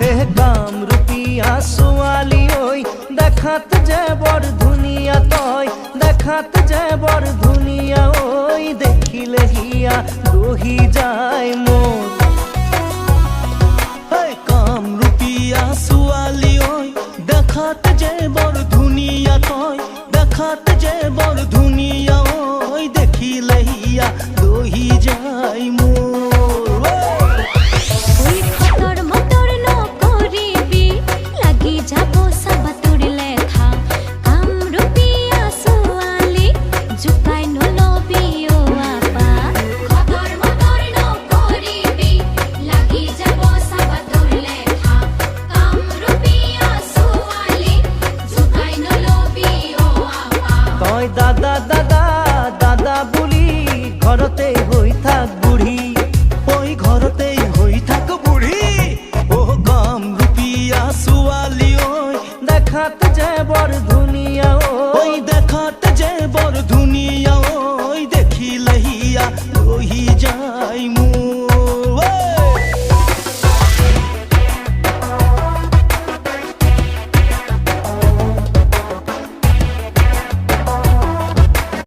এহ কামরূপিয়া ছোৱালী ঐ দেখাত যে বৰ ধুনীয়া তই দেখাত যে বৰ ধুনীয়া ঐ দেখিলে হিয়া বহি যায় মোৰ কামরূপিয়া ছোৱালী ঐ দেখাত যে বৰ ধুনীয়া তই দেখাত যে বৰ ধুনীয়া ঐ দেখিলে হিয়া বহি যায় মোৰ দাদা দাদা দাদা বুলি ঘৰতে হৈ থাক বুঢ়ী ঐ ঘৰতে হৈ থাক বুঢ়ী অ কামৰূপিয়া ছোৱালী ঐ দেখাত যে বৰ